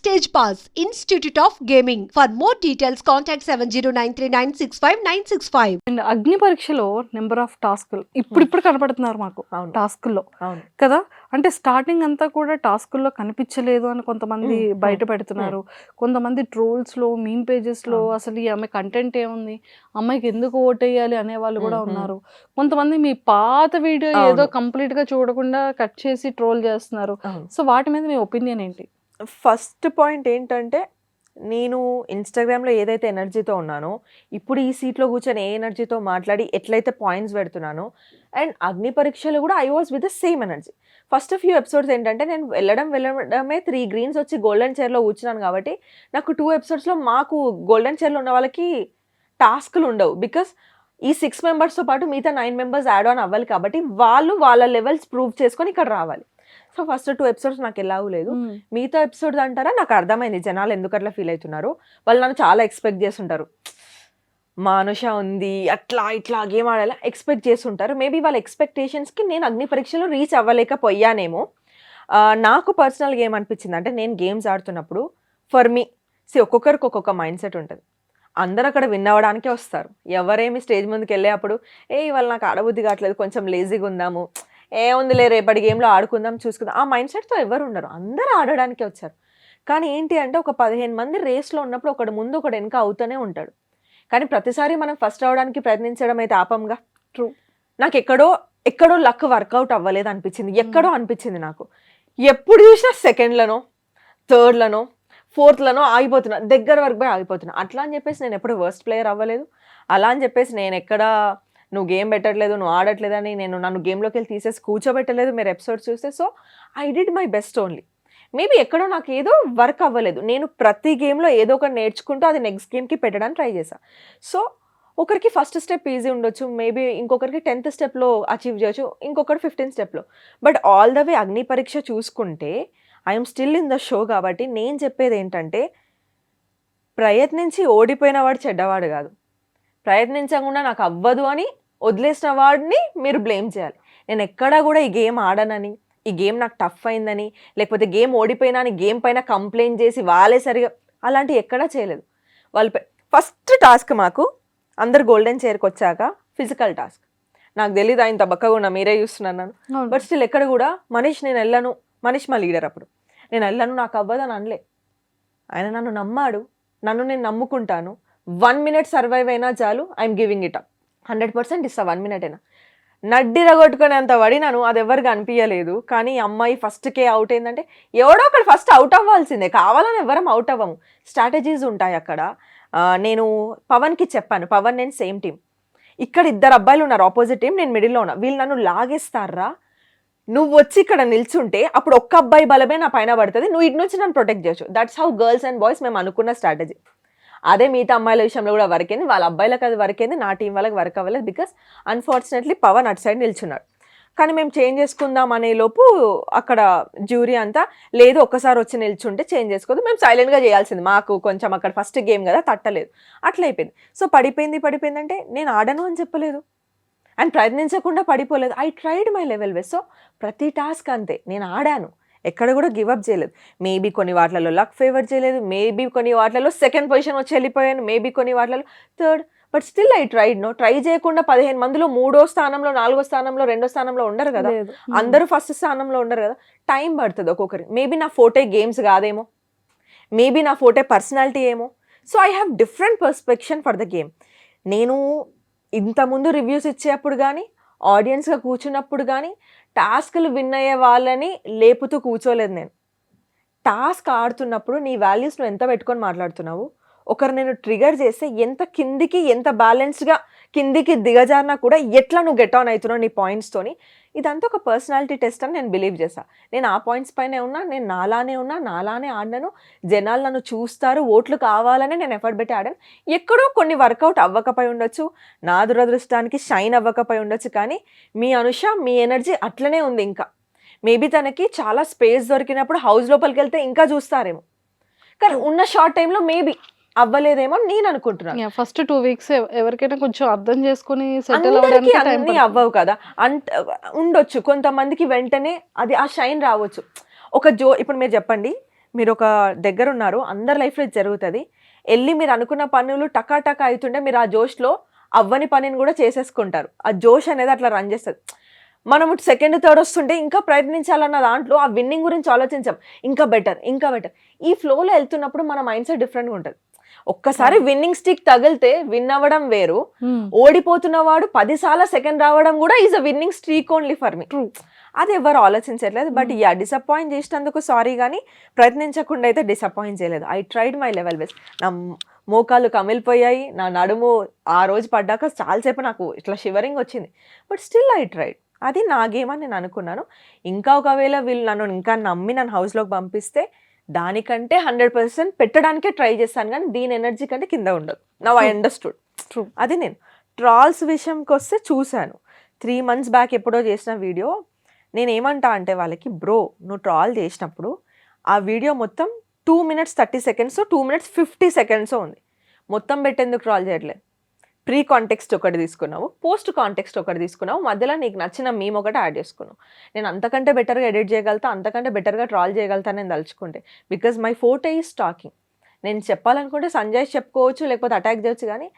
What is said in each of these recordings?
Stage Pass, Institute of Gaming. For more details, contact 709396596. And అగ్ని పరీక్షలో number of టాస్కులు ఇప్పుడు కనపడుతున్నారు మాకు అవును. టాస్కుల్లో అవును. కదా. అంటే స్టార్టింగ్ అంతా కూడా టాస్కుల్లో కనిపించలేదు అని కొంతమంది బయట పెడుతున్నారు. కొంతమంది ట్రోల్స్లో మీమ్ పేజెస్లో అసలు ఈ ఆమె కంటెంట్ ఏముంది, అమ్మాయికి ఎందుకు ఓటేయాలి అనే వాళ్ళు కూడా ఉన్నారు. కొంతమంది మీ పాత వీడియో ఏదో కంప్లీట్ గా చూడకుండా కట్ చేసి ట్రోల్ చేస్తున్నారు. అవును. సో వాటి మీద మీ ఒపీనియన్ ఏంటి? ఫస్ట్ పాయింట్ ఏంటంటే, నేను ఇన్‌స్టాగ్రామ్‌లో ఏదైతే ఎనర్జీతో ఉన్నానో, ఇప్పుడు ఈ సీట్‌లో కూర్చొని ఏ ఎనర్జీతో మాట్లాడి ఎట్లయితే పాయింట్స్ పెడుతున్నానో, అండ్ అగ్ని పరీక్షలో కూడా I was with the same energy. First few episodes ఏంటంటే, నేను వెళ్ళడమే 3 గ్రీన్స్ వచ్చి గోల్డెన్ చైర్‌లో కూర్చున్నాను కాబట్టి, నాకు 2 ఎపిసోడ్స్‌లో మాకు గోల్డెన్ చైర్‌లో ఉన్న వాళ్ళకి టాస్క్‌లు ఉండవు. బికాస్ ఈ 6 మెంబర్స్‌తో పాటు మిగతా 9 మెంబర్స్ యాడ్ ఆన్ అవ్వాలి కాబట్టి, వాళ్ళు వాళ్ళ లెవెల్స్ ప్రూవ్ చేసుకొని ఇక్కడ రావాలి. సో ఫస్ట్ 2 ఎపిసోడ్స్ నాకు ఎలాగూ లేదు. మిగతా ఎపిసోడ్స్ అంటారా, నాకు అర్థమైంది జనాలు ఎందుకు అట్లా ఫీల్ అవుతున్నారు. వాళ్ళు నన్ను చాలా ఎక్స్పెక్ట్ చేస్తుంటారు. మా అనుష ఉంది అట్లా ఇట్లా గేమ్ ఆడాలా ఎక్స్పెక్ట్ చేస్తుంటారు. మేబీ వాళ్ళ ఎక్స్పెక్టేషన్స్కి నేను అగ్ని పరీక్షలో రీచ్ అవ్వలేకపోయానేమో. నాకు పర్సనల్గా ఏమనిపించింది అంటే, నేను గేమ్స్ ఆడుతున్నప్పుడు ఫర్ మీ ఒక్కొక్కరికి ఒక్కొక్క మైండ్ సెట్ ఉంటుంది. అందరూ అక్కడ విన్ అవ్వడానికే వస్తారు. ఎవరేమి స్టేజ్ ముందుకు వెళ్ళేటప్పుడు ఇవాళ నాకు ఆడబుద్ధి కావట్లేదు, కొంచెం లేజీగా ఉందాము, ఏముందిలే రేపటి గేమ్లో ఆడుకుందాం చూసుకుందాం, ఆ మైండ్ సెట్తో ఎవరు ఉండరు. అందరూ ఆడడానికే వచ్చారు. కానీ ఏంటి అంటే, ఒక 15 మంది రేస్లో ఉన్నప్పుడు ఒకడు ముందు ఒకడు వెనక అవుతూనే ఉంటాడు. కానీ ప్రతిసారి మనం ఫస్ట్ అవడానికి ప్రయత్నించడం అయితే ఆపంగా. ట్రూ. నాకు ఎక్కడో లక్ వర్కౌట్ అవ్వలేదు అనిపించింది. ఎక్కడో అనిపించింది నాకు. ఎప్పుడు చూసినా సెకండ్లనో, థర్డ్లనో, ఫోర్త్లనో ఆగిపోతున్నా, దగ్గర వరకు పోయి ఆగిపోతున్నా. అట్లా అని చెప్పేసి నేను ఎప్పుడు వర్స్ట్ ప్లేయర్ అవ్వలేదు. అలా అని చెప్పేసి నేను ఎక్కడ నువ్వు గేమ్ పెట్టట్లేదు, నువ్వు ఆడట్లేదని నన్ను గేమ్లోకి వెళ్ళి తీసేసి కూర్చోబెట్టలేదు మీరు ఎపిసోడ్స్ చూస్తే. So I did my best only. Maybe ఎక్కడో నాకు ఏదో వర్క్ అవ్వలేదు. నేను ప్రతి గేమ్లో ఏదో ఒకటి నేర్చుకుంటూ అది నెక్స్ట్ గేమ్కి పెట్టడానికి ట్రై చేశాను. సో ఒకరికి ఫస్ట్ స్టెప్ ఈజీ ఉండొచ్చు, మేబీ ఇంకొకరికి 10th స్టెప్లో అచీవ్ చేయొచ్చు, ఇంకొకటి 15th స్టెప్లో. బట్ ఆల్ ద వే అగ్ని పరీక్ష చూసుకుంటే I'm still in the show కాబట్టి నేను చెప్పేది ఏంటంటే, ప్రయత్నించి ఓడిపోయిన వాడు చెడ్డవాడు కాదు. ప్రయత్నించకుండా నాకు అవ్వదు అని వదిలేసిన వాడిని మీరు బ్లేమ్ చేయాలి. నేను ఎక్కడా కూడా ఈ గేమ్ ఆడనని, ఈ గేమ్ నాకు టఫ్ అయిందని, లేకపోతే గేమ్ ఓడిపోయినా అని గేమ్ పైన కంప్లైంట్ చేసి వాళ్ళే సరిగా అలాంటివి ఎక్కడా చేయలేదు. వాళ్ళు ఫస్ట్ టాస్క్ మాకు అందరు గోల్డెన్ చైర్కి వచ్చాక ఫిజికల్ టాస్క్. నాకు తెలీదు ఆయన తబక్కగా ఉన్నా, మీరే చూస్తున్నాను నన్ను. బట్ స్టిల్ ఎక్కడ కూడా మనీష్ నేను వెళ్ళను, మనీష్ మా లీడర్ అప్పుడు, నేను వెళ్ళను నాకు అవ్వదు అని అనలే. ఆయన నన్ను నమ్మాడు, నన్ను నేను నమ్ముకుంటాను. 1 minute సర్వైవ్ అయినా చాలు, ఐఎమ్ గివింగ్ ఇట్ అప్. 100% ఇస్తా 1 minute అయినా. నడ్డిరగొట్టుకునేంత పడినాను, అది ఎవరికి అనిపించలేదు. కానీ అమ్మాయి ఫస్ట్కే అవుట్ అయిందంటే ఎవడో ఒకటి ఫస్ట్ అవుట్ అవ్వాల్సిందే, కావాలని ఎవరం అవుట్ అవ్వము. స్ట్రాటజీస్ ఉంటాయి అక్కడ. నేను పవన్కి చెప్పాను, పవన్ నేను సేమ్ టీం, ఇక్కడ 2 అబ్బాయిలు ఉన్నారు ఆపోజిట్ టీం, నేను మిడిల్లో ఉన్నా, వీళ్ళు నన్ను లాగేస్తారా, నువ్వు వచ్చి ఇక్కడ నిల్చుంటే అప్పుడు ఒక్క అబ్బాయి బలమే నా పైన పడుతుంది, నువ్వు ఇటు నుంచి నన్ను ప్రొటెక్ట్ చేయొచ్చు. That's how girls and boys మేము అనుకున్న స్ట్రాటజీ. అదే మిగతా అమ్మాయిల విషయంలో కూడా వర్క్ అయింది, వాళ్ళ అబ్బాయిలకు అది వర్క్ అయింది, నా టీం వాళ్ళకి వర్క్ అవ్వలేదు. బికాస్ అన్ఫార్చునేట్లీ పవన్ అటు సైడ్ నిల్చున్నాడు. కానీ మేము చేంజ్ చేసుకుందాం అనే లోపు అక్కడ జ్యూరీ అంతా లేదు, ఒక్కసారి వచ్చి నిల్చుంటే చేంజ్ చేసుకోదు, మేము సైలెంట్గా చేయాల్సింది, మాకు కొంచెం అక్కడ ఫస్ట్ గేమ్ కదా తట్టలేదు, అట్లా అయిపోయింది. సో పడిపోయిందంటే నేను ఆడను అని చెప్పలేదు అండ్ ప్రయత్నించకుండా పడిపోలేదు. I tried my level best. So ప్రతి టాస్క్ అంతే, నేను ఆడాను, ఎక్కడ కూడా గివప్ చేయలేదు. మేబీ కొన్ని వాటిలలో లక్ ఫేవర్ చేయలేదు, మేబీ కొన్ని వాటిలలో సెకండ్ పొజిషన్ వచ్చి వెళ్ళిపోయాను, మేబీ కొన్ని వాటిలలో third. But still I tried. Try చేయకుండా 15 మందిలో 3వ స్థానంలో, 4వ స్థానంలో, 2వ స్థానంలో ఉండరు కదా, అందరూ ఫస్ట్ స్థానంలో ఉండరు కదా. టైం పడుతుంది ఒక్కొక్కరి. మేబీ నా ఫోటే గేమ్స్ కాదేమో, మేబీ నా ఫోటే పర్సనాలిటీ ఏమో. So I have different perception for the game. నేను ఇంతకుముందు రివ్యూస్ ఇచ్చేటప్పుడు కానీ, ఆడియన్స్గా కూర్చున్నప్పుడు కానీ టాస్క్లు విన్ అయ్యే వాళ్ళని లేపుతూ కూర్చోలేదు నేను. టాస్క్ ఆడుతున్నప్పుడు నీ వాల్యూస్ నువ్వు ఎంత పెట్టుకొని మాట్లాడుతున్నావు, ఒకరు నేను ట్రిగర్ చేస్తే ఎంత కిందికి, ఎంత బ్యాలెన్స్డ్గా కిందికి దిగజారినా కూడా ఎట్లా నువ్వు గెట్ ఆన్ అవుతున్నావు నీ పాయింట్స్తోని, ఇదంతా ఒక పర్సనాలిటీ టెస్ట్ అని నేను బిలీవ్ చేశాను. నేను ఆ పాయింట్స్ పైనే ఉన్నా, నేను నాలానే ఆడినాను, జనాలు నన్ను చూస్తారు, ఓట్లు కావాలని నేను ఎఫర్ట్ పెట్టి ఆడాను. ఎక్కడో కొన్ని వర్కౌట్ అవ్వకపోయి ఉండొచ్చు, నా దురదృష్టానికి షైన్ అవ్వకపోయి ఉండొచ్చు. కానీ మీ అనుష, మీ ఎనర్జీ అట్లనే ఉంది. ఇంకా మేబీ తనకి చాలా స్పేస్ దొరికినప్పుడు హౌస్ లోపలికి వెళ్తే ఇంకా చూస్తారేమో, కానీ ఉన్న షార్ట్ టైంలో మేబీ అవ్వలేదేమో నేను అనుకుంటున్నాను. ఫస్ట్ 2 weeks ఎవరికైనా కొంచెం అర్థం చేసుకుని సెటిల్ అవ్వడానికి అన్నీ అవ్వవు కదా, ఉండొచ్చు కొంతమందికి వెంటనే అది ఆ షైన్ రావచ్చు. ఇప్పుడు మీరు చెప్పండి, మీరు ఒక దగ్గర ఉన్నారు, అందరి లైఫ్లో ఇది జరుగుతుంది. వెళ్ళి మీరు అనుకున్న పనులు టకా టకా అవుతుంటే మీరు ఆ జోష్లో అవ్వని పనిని కూడా చేసేసుకుంటారు. ఆ జోష్ అనేది అట్లా రన్ చేస్తుంది. మనం సెకండ్ థర్డ్ వస్తుంటే ఇంకా ప్రయత్నించాలన్న దాంట్లో ఆ విన్నింగ్ గురించి ఆలోచించాం, ఇంకా బెటర్ ఇంకా బెటర్. ఈ ఫ్లోలో వెళ్తున్నప్పుడు మన మైండ్ సెట్ డిఫరెంట్గా ఉంటుంది. ఒక్కసారి విన్నింగ్ స్టిక్ తగిలితే విన్ అవ్వడం వేరు, ఓడిపోతున్న వాడు 10 సార్లు సెకండ్ రావడం కూడా is a winnowing streak only for me. అది ఎవరు ఆలోచించట్లేదు. బట్ డిసప్పాయింట్ చేసినందుకు సారీ, కానీ ప్రయత్నించకుండా అయితే డిసప్పాయింట్ చేయలేదు. I tried my level best. నా మోకాలు కమిలిపోయాయి, నా నడుము ఆ రోజు పడ్డాక చాలాసేపు నాకు ఇట్లా షివరింగ్ వచ్చింది. But still I tried. అది నా గేమ్ అని నేను అనుకున్నాను. ఇంకా ఒకవేళ వీళ్ళు నన్ను ఇంకా నమ్మి నన్ను హౌస్లోకి పంపిస్తే దానికంటే 100% పెట్టడానికే ట్రై చేస్తాను, కానీ దీని ఎనర్జీ కంటే కింద ఉండదు. Now I understood. ట్రూ. అది నేను ట్రాల్స్ విషయంకి వస్తే చూశాను 3 months బ్యాక్ ఎప్పుడో చేసిన వీడియో. నేను ఏమంటా అంటే వాళ్ళకి, బ్రో నువ్వు ట్రాల్ చేసినప్పుడు ఆ వీడియో మొత్తం 2 minutes 30 seconds 2 minutes 50 seconds ఉంది. మొత్తం పెట్టేందుకు ట్రాల్ చేయట్లేదు. ప్రీ కాంటెక్స్ట్ ఒకటి తీసుకున్నావు, పోస్ట్ కాంటెక్స్ట్ ఒకటి తీసుకున్నావు, మధ్యలో నీకు నచ్చిన మీమ్ ఒకటి యాడ్ చేసుకున్నావు. నేను అంతకంటే బెటర్గా ఎడిట్ చేయగలుగుతా, అంతకంటే బెటర్గా ట్రాల్ చేయగలుగుతా నేను తలుచుకుంటే. Because my forte is talking. నేను చెప్పాలనుకుంటే సంజయ్ చెప్పుకోవచ్చు, లేకపోతే అటాక్ చేయొచ్చు, కానీ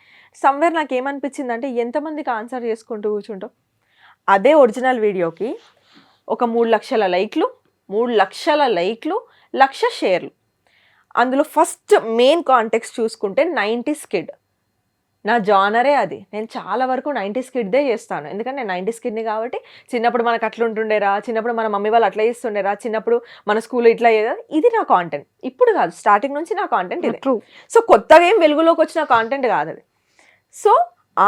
సమ్వేర్ నాకు ఏమనిపించింది అంటే ఎంతమందికి ఆన్సర్ చేసుకుంటూ కూర్చుంటావు. అదే ఒరిజినల్ వీడియోకి ఒక 3 లక్షల లైక్లు, 3 లక్షల లైక్లు, 1 లక్ష షేర్లు. అందులో ఫస్ట్ మెయిన్ కాంటెక్స్ట్ చూసుకుంటే 90s కిడ్. నా జానరే అది. నేను చాలా వరకు 90s కిడ్దే చేస్తాను, ఎందుకంటే నేను 90s కిడ్ని కాబట్టి. చిన్నప్పుడు మనకు అట్లా ఉంటుండేరా, చిన్నప్పుడు మన మమ్మీ వాళ్ళు అట్లా చేస్తుండేరా, చిన్నప్పుడు మన స్కూల్లో ఇట్లా ఇది నా కాంటెంట్. ఇప్పుడు కాదు, స్టార్టింగ్ నుంచి నా కాంటెంట్ ఇది. సో కొత్తగా ఏం వెలుగులోకి వచ్చిన కాంటెంట్ కాదు అది. సో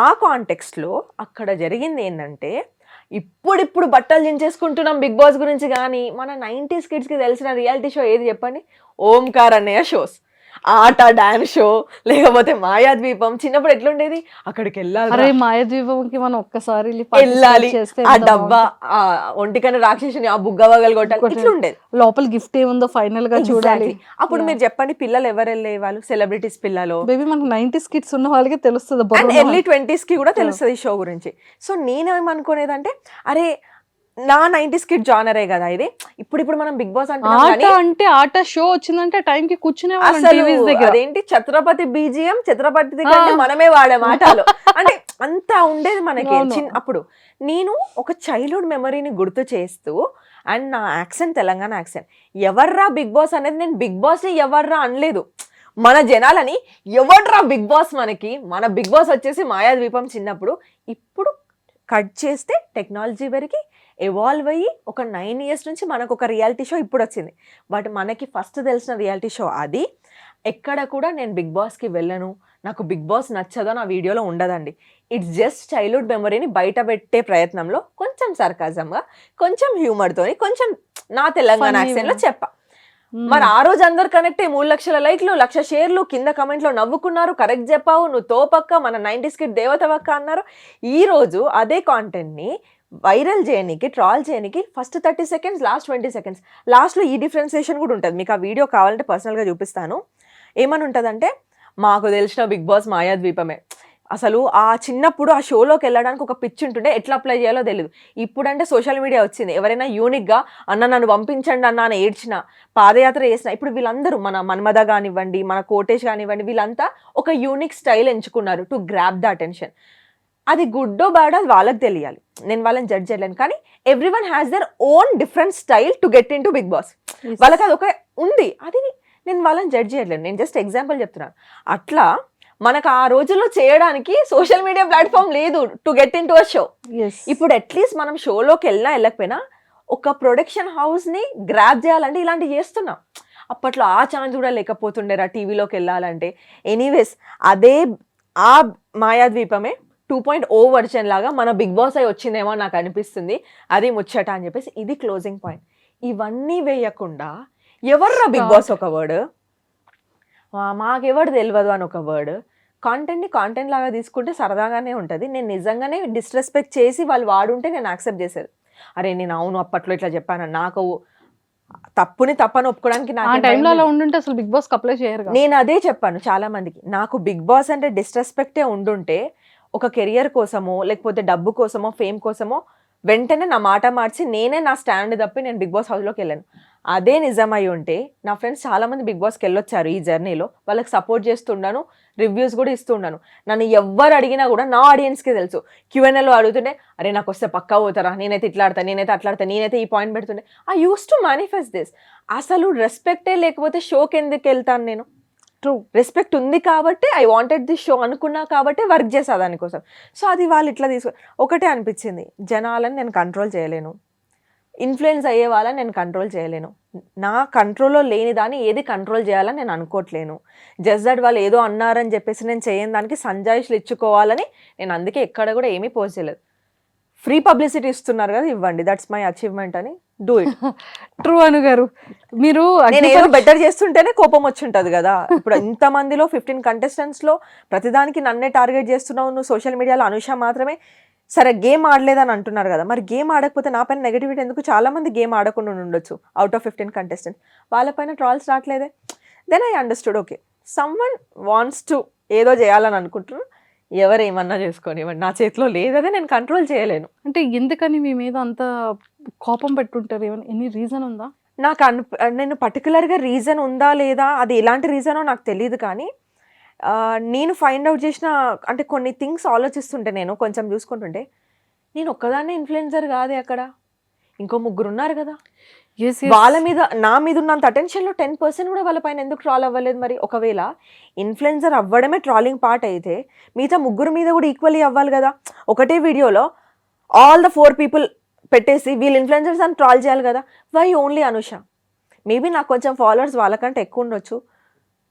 ఆ కాంటెక్స్ట్లో అక్కడ జరిగింది ఏంటంటే, ఇప్పుడు బట్టలు దించేసుకుంటున్నాం బిగ్ బాస్ గురించి, కానీ మన 90s కిడ్స్కి తెలిసిన రియాలిటీ షో ఏది చెప్పండి? ఓంకార్ అన్నయ్య షోస్, ఆట డాన్స్ షో, లేకపోతే మాయాద్వీపం. చిన్నప్పుడు ఎట్లుండేది, అక్కడికి వెళ్ళాలి, మాయాద్వీపంకి మనం ఒక్కసారి వెళ్ళాలి, ఆ డబ్బా, ఆ ఒంటికన్నా రాక్షసుని ఆ బుగ్గ వగలు కొట్టాలి, ఇట్లుండేది. లోపల గిఫ్ట్ ఏముందో ఫైనల్ గా చూడాలి. అప్పుడు మీరు చెప్పండి, పిల్లలు ఎవరు వెళ్ళే వాళ్ళు? సెలబ్రిటీస్ పిల్లలు. బేబీ మనకు 90s కిడ్స్ ఉన్న వాళ్ళకి తెలుస్తుంది, అండ్ ఎర్లీ 20s కి కూడా తెలుస్తుంది ఈ షో గురించి. సో నేనేమనుకునేదంటే, అరే నా 90s కిడ్ జానరే కదా ఇది. ఇప్పుడు మనం బిగ్ బాస్ అంటే ఆట షో వచ్చిందంటే టైం కి కూర్చునే అదేంటి ఛత్రపతి బీజిఎం, ఛత్రపతి దగ్గర మనమే వాడే మాటలు అంటే అంతా ఉండేది మనకి అప్పుడు. నేను ఒక చైల్డ్హుడ్ మెమరీని గుర్తు చేస్తూ, అండ్ నా యాక్సెంట్ తెలంగాణ యాక్సెంట్, ఎవర్రా బిగ్ బాస్ అనేది, నేను బిగ్ బాస్ని ఎవర్రా అనలేదు. మన జనాలని ఎవడ్రా బిగ్ బాస్, మన బిగ్ బాస్ వచ్చేసి మాయాద్వీపం చిన్నప్పుడు. ఇప్పుడు కట్ చేస్తే టెక్నాలజీ వరకు ఎవాల్వ్ అయ్యి ఒక 9 years నుంచి మనకు ఒక రియాలిటీ షో ఇప్పుడు వచ్చింది. బట్ మనకి ఫస్ట్ తెలిసిన రియాలిటీ షో అది. ఎక్కడ కూడా నేను బిగ్ బాస్కి వెళ్ళను, నాకు బిగ్ బాస్ నచ్చదో నా వీడియోలో ఉండదండి. ఇట్స్ జస్ట్ చైల్డ్హుడ్ మెమరీని బయట పెట్టే ప్రయత్నంలో కొంచెం సర్కాజంగా, కొంచెం హ్యూమర్తోని, కొంచెం నా తెలంగాణ యాక్సెంట్లో చెప్పా. మరి ఆ రోజు అందరు కనెక్ట్ 3 లక్షల లైక్లు, 1 లక్ష షేర్లు, కింద కమెంట్లో నవ్వుకున్నారు, కరెక్ట్ చెప్పావు, నువ్వు తోపక్క, మన 90s కిడ్ దేవతవక్క అన్నారు. ఈ రోజు అదే కాంటెంట్ని వైరల్ చేయడానికి, ట్రాల్ చేయడానికి ఫస్ట్ 30 seconds, లాస్ట్ 20 seconds, లాస్ట్లో ఈ డిఫరెన్సియేషన్ కూడా ఉంటుంది. మీకు ఆ వీడియో కావాలంటే పర్సనల్గా చూపిస్తాను. ఏమని ఉంటుందంటే, మాకు తెలిసిన బిగ్ బాస్ మాయాద్వీపమే. అసలు ఆ చిన్నప్పుడు ఆ షోలోకి వెళ్ళడానికి ఒక పిచ్ ఉంటుండే, ఎట్లా అప్లై చేయాలో తెలియదు. ఇప్పుడంటే సోషల్ మీడియా వచ్చింది, ఎవరైనా యూనిక్గా అన్న నన్ను పంపించండి అన్న అని ఏడ్చిన, పాదయాత్ర చేసిన, ఇప్పుడు వీళ్ళందరూ మన మన్మద కానివ్వండి, మన కోటేష్ కానివ్వండి, వీళ్ళంతా ఒక యూనిక్ స్టైల్ ఎంచుకున్నారు టు గ్రాప్ ద అటెన్షన్. అది గుడ్డో బ్యాడో అది వాళ్ళకి తెలియాలి, నేను వాళ్ళని జడ్జ్ చేయలేను. కానీ everyone has their own different style to get in to Bigg Boss. వాళ్ళకి అది ఒక ఉంది, అది నేను వాళ్ళని జడ్జ్ చేయలేను. నేను జస్ట్ ఎగ్జాంపుల్ చెప్తున్నాను. అట్లా మనకు ఆ రోజుల్లో చేయడానికి సోషల్ మీడియా ప్లాట్ఫామ్ లేదు to get in to a show. ఇప్పుడు అట్లీస్ట్ మనం షోలోకి వెళ్ళకపోయినా ఒక ప్రొడక్షన్ హౌస్ని గ్రాప్ చేయాలంటే ఇలాంటివి చేస్తున్నాం. అప్పట్లో ఆ ఛాన్స్ కూడా లేకపోతుండేరా టీవీలోకి వెళ్ళాలంటే. ఎనీవేస్ అదే ఆ మాయాద్వీపమే 2.0 వర్షన్ లాగా మన బిగ్ బాస్ అయి వచ్చిందేమో నాకు అనిపిస్తుంది. అది ముచ్చట అని చెప్పేసి ఇది క్లోజింగ్ పాయింట్. ఇవన్నీ వేయకుండా ఎవర్రా బిగ్ బాస్ ఒక వర్డ్, మాకెవడు తెలియదు అని ఒక వర్డ్, కాంటెంట్ని కాంటెంట్ లాగా తీసుకుంటే సరదాగానే ఉంటుంది. నేను నిజంగానే డిస్రెస్పెక్ట్ చేసి వాళ్ళు వాడుంటే నేను యాక్సెప్ట్ చేసేది. అరే నేను అవును అప్పట్లో ఇట్లా చెప్పాను, నాకు తప్పుని తప్పని ఒప్పుకోవడానికి అసలు బిగ్ బాస్ అప్లై చేయరు. నేను అదే చెప్పాను చాలా మందికి, నాకు బిగ్ బాస్ అంటే డిస్రెస్పెక్టే ఉండుంటే ఒక కెరియర్ కోసమో, లేకపోతే డబ్బు కోసమో, ఫేమ్ కోసమో వెంటనే నా మాట మార్చి నేనే నా స్టాండ్ తప్పి నేను బిగ్ బాస్ హౌస్లోకి వెళ్ళాను. అదే నిజమై ఉంటే నా ఫ్రెండ్స్ చాలామంది బిగ్ బాస్కి వెళ్ళొచ్చారు ఈ జర్నీలో, వాళ్ళకి సపోర్ట్ చేస్తున్నాను, రివ్యూస్ కూడా ఇస్తున్నాను. నన్ను ఎవ్వరు అడిగినా కూడా నా ఆడియన్స్కి తెలుసు. Q&Aలో అడుగుతుంటే అరే నాకు వస్తే పక్కా పోతారా, నేనైతే ఇట్లా ఆడతా, నేనైతే అట్లా ఆడతా, నేనైతే ఈ పాయింట్ పెడుతుండే. I use to manifest this. అసలు రెస్పెక్టే లేకపోతే షోకి ఎందుకు వెళ్తాను నేను? ట్రూ. రెస్పెక్ట్ ఉంది కాబట్టి ఐ వాంటెడ్ దిస్ షో అనుకున్నా కాబట్టి వర్క్ చేసా దానికోసం. సో అది వాళ్ళు ఇట్లా ఒకటే అనిపించింది, జనాలని నేను కంట్రోల్ చేయలేను, ఇన్ఫ్లుయెన్స్ అయ్యే వాళ్ళని నేను కంట్రోల్ చేయలేను, నా కంట్రోల్లో లేని దాన్ని ఏది కంట్రోల్ చేయాలని నేను అనుకోవట్లేను. జస్ట్ దట్ వాళ్ళు ఏదో అన్నారని చెప్పేసి నేను చేయని దానికి సంజాయిషులు ఇచ్చుకోవాలని నేను అందుకే ఎక్కడ కూడా ఏమీ పోస్ట్ చేయలేదు. ఫ్రీ పబ్లిసిటీ ఇస్తున్నారు కదా, ఇవ్వండి, దట్స్ మై అచీవ్మెంట్ అని డూ ఇట్. ట్రూ అను గారు, మీరు నేను ఏదో బెటర్ చేస్తుంటేనే కోపం వచ్చి ఉంటుంది కదా. ఇప్పుడు ఇంతమందిలో 15 కంటెస్టెంట్స్లో ప్రతిదానికి నన్నే టార్గెట్ చేస్తున్నావు నువ్వు, సోషల్ మీడియాలో అనుష మాత్రమే సరే గేమ్ ఆడలేదని అంటున్నారు కదా, మరి గేమ్ ఆడకపోతే నా పైన నెగిటివిటీ ఎందుకు? చాలామంది గేమ్ ఆడకుండా ఉండొచ్చు అవుట్ ఆఫ్ 15 కంటెస్టెంట్స్, వాళ్ళపైన ట్రాల్స్ రావట్లేదే. Then I understood, okay someone wants to ఏదో చేయాలని అనుకుంటున్నారు, ఎవరు ఏమన్నా చేసుకొని, నా చేతిలో లేదదే, నేను కంట్రోల్ చేయలేను. అంటే ఎందుకని మీ మీద అంత కోపం పెట్టుంటారు? ఏమైనా ఎనీ రీజన్ ఉందా? నాకు నేను పర్టికులర్గా రీజన్ ఉందా లేదా, అది ఎలాంటి రీజనో నాకు తెలియదు, కానీ నేను ఫైండ్ అవుట్ చేసిన అంటే కొన్ని థింగ్స్ ఆలోచిస్తుంటే నేను కొంచెం చూసుకుంటుంటే, నేను ఒక్కదాన్నే ఇన్ఫ్లుయెన్సర్ కాదే, అక్కడ ఇంకో 3 ఉన్నారు కదా. వాళ్ళ మీద నా మీద ఉన్నంత అటెన్షన్లో 10% కూడా వాళ్ళ పైన ఎందుకు ట్రాల్ అవ్వలేదు? మరి ఒకవేళ ఇన్ఫ్లుయెన్సర్ అవ్వడమే ట్రాలింగ్ పార్ట్ అయితే మిగతా 3 మీద కూడా ఈక్వల్లీ అవ్వాలి కదా. ఒకటే వీడియోలో ఆల్ ద 4 పీపుల్ పెట్టేసి వీళ్ళు ఇన్ఫ్లుయెన్సర్స్ అని ట్రాల్ చేయాలి కదా. Why only Anusha? మేబీ నాకు కొంచెం ఫాలోవర్స్ వాళ్ళకంటే ఎక్కువ ఉండొచ్చు,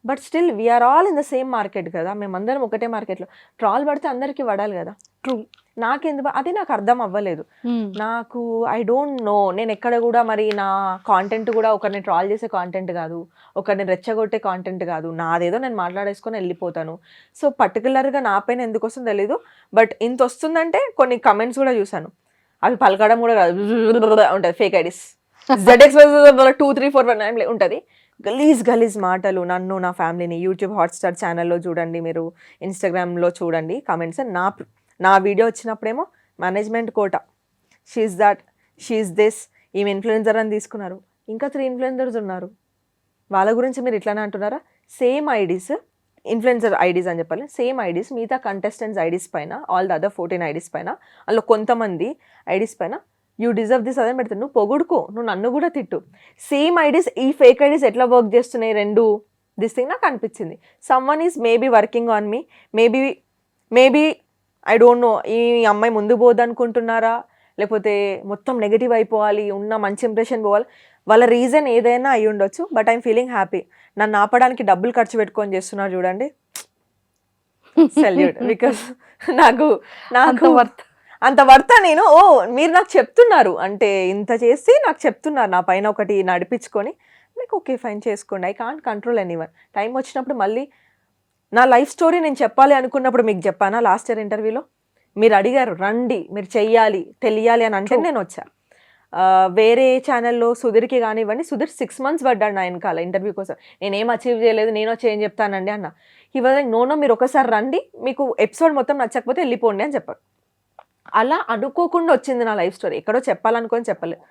but still we are all in the same market కదా, మేమందరం ఒకటే మార్కెట్లో. ట్రాల్ పడితే అందరికీ పడాలి కదా. ట్రూ. నాకెందుకు అది నాకు అర్థం అవ్వలేదు. నాకు ఐ డోంట్ నో, నేను ఎక్కడ కూడా మరి నా కాంటెంట్ కూడా ఒకరిని ట్రాల్ చేసే కాంటెంట్ కాదు, ఒకరిని రెచ్చగొట్టే కాంటెంట్ కాదు, నాదేదో నేను మాట్లాడేసుకొని వెళ్ళిపోతాను. సో పర్టికులర్గా నా పైన ఎందుకు వస్తుందో తెలీదు, బట్ ఇంత వస్తుందంటే కొన్ని కమెంట్స్ కూడా చూసాను, అవి పలకడం కూడా కాదు, ఉంటుంది ఫేక్ ఐడీస్, ZX 2, 3, 4 ఉంటుంది, గలీజ్ మాటలు. నన్ను, నా ఫ్యామిలీని యూట్యూబ్ హాట్స్టార్ ఛానల్లో చూడండి, మీరు ఇన్స్టాగ్రామ్లో చూడండి కమెంట్స్. నా వీడియో వచ్చినప్పుడేమో management quota, she's that, she's this, ఈమె ఇన్ఫ్లుయెన్సర్ అని తీసుకున్నారు. ఇంకా 3 ఇన్ఫ్లుయెన్సర్స్ ఉన్నారు, వాళ్ళ గురించి మీరు ఇట్లానే అంటున్నారా? సేమ్ ఐడీస్, ఇన్ఫ్లుయెన్సర్ ఐడీస్ అని చెప్పాలి, సేమ్ ఐడీస్ మిగతా కంటెస్టెంట్స్ ఐడీస్ పైన, ఆల్ ద అదర్ 14 ఐడీస్ పైన, అందులో కొంతమంది ఐడీస్ పైన యూ డిజర్వ్ దిస్ అదే పెడతాను. నువ్వు పొగుడుకో, నువ్వు నన్ను కూడా తిట్టు. సేమ్ ఐడీస్, ఈ ఫేక్ ఐడీస్ ఎట్లా వర్క్ చేస్తున్నాయి రెండు? దిస్ థింగ్ నాకు అనిపించింది. Someone is maybe working on me, maybe I don't know, ఈ అమ్మాయి ముందు పోదు అనుకుంటున్నారా, లేకపోతే మొత్తం నెగిటివ్ అయిపోవాలి, ఉన్న మంచి ఇంప్రెషన్ పోవాలి, వాళ్ళ రీజన్ ఏదైనా అయి ఉండొచ్చు. But I'm feeling happy. నన్ను ఆపడానికి డబ్బులు ఖర్చు పెట్టుకొని చేస్తున్నారు చూడండి, సెల్యూట్. బికాస్ నాకు అంత వర్త నేను, మీరు నాకు చెప్తున్నారు అంటే ఇంత చేసి నాకు చెప్తున్నారు, నా పైన ఒకటి నడిపించుకొని, నాకు ఓకే ఫైన్ చేసుకోండి, I can't control anyone. Time వచ్చినప్పుడు మళ్ళీ నా లైఫ్ స్టోరీ నేను చెప్పాలి అనుకున్నప్పుడు మీకు చెప్పానా? లాస్ట్ ఇయర్ ఇంటర్వ్యూలో మీరు అడిగారు, రండి మీరు చెయ్యాలి తెలియాలి అని అంటే నేను వచ్చా. వేరే ఛానల్లో సుధీర్కి కానివ్వండి, సుధీర్ 6 months పడ్డాడు నా వెనకాల ఇంటర్వ్యూ కోసం, నేనేం అచీవ్ చేయలేదు, నేను వచ్చి ఏం చెప్తానండి అన్న. ఇవాళ నో మీరు ఒకసారి రండి, మీకు ఎపిసోడ్ మొత్తం నచ్చకపోతే వెళ్ళిపోండి అని చెప్పారు. అలా అనుకోకుండా వచ్చింది నా లైఫ్ స్టోరీ, ఎక్కడో చెప్పాలనుకొని చెప్పలేదు.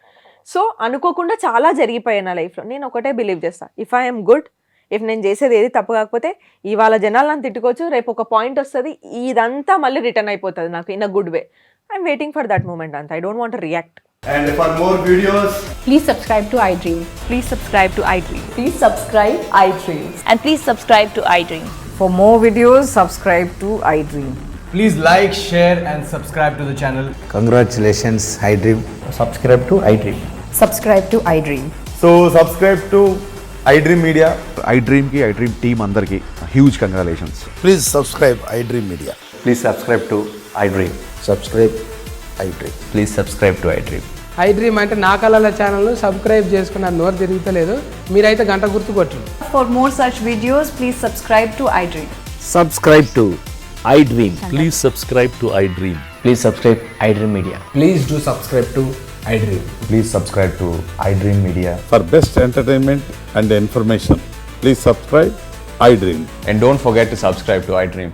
సో అనుకోకుండా చాలా జరిగిపోయాయి నా లైఫ్లో. నేను ఒకటే బిలీవ్ చేస్తాను, ఇఫ్ ఐఎమ్ గుడ్, ఇఫ్ నేను చేసేది ఏది తప్పు కాకపోతే ఇవాళ జనాలు నన్ను తిట్టుకోవచ్చు, రేపు ఒక పాయింట్ వస్తుంది, ఇదంతా మళ్ళీ రిటర్న్ అయిపోతుంది నాకు in a good way. I'm waiting for that moment అంతా. I don't want to react. And for more videos, Please subscribe to iDream. Please subscribe to iDream. Please subscribe iDream. And please subscribe to iDream. For more videos, subscribe to iDream. please like, share and subscribe to the channel. Congratulations, iDream. Subscribe to iDream. Subscribe to iDream. So subscribe to iDream Media. iDream team andarki huge congratulations. Please subscribe iDream Media. Please subscribe to iDream. Subscribe iDream. Please subscribe to iDream. iDream అంటే నా కళల ఛానల్ను subscribe చేసుకున్న నోరు తిరుగుతలేదు, మీరైతే గంట గుర్తు కొట్టండి. For more such videos, please subscribe to iDream. Subscribe to iDream. Please subscribe to iDream. Please subscribe iDream Media. Please do subscribe to iDream. Please subscribe to iDream Media. For best entertainment and information, please subscribe iDream. And don't forget to subscribe to iDream.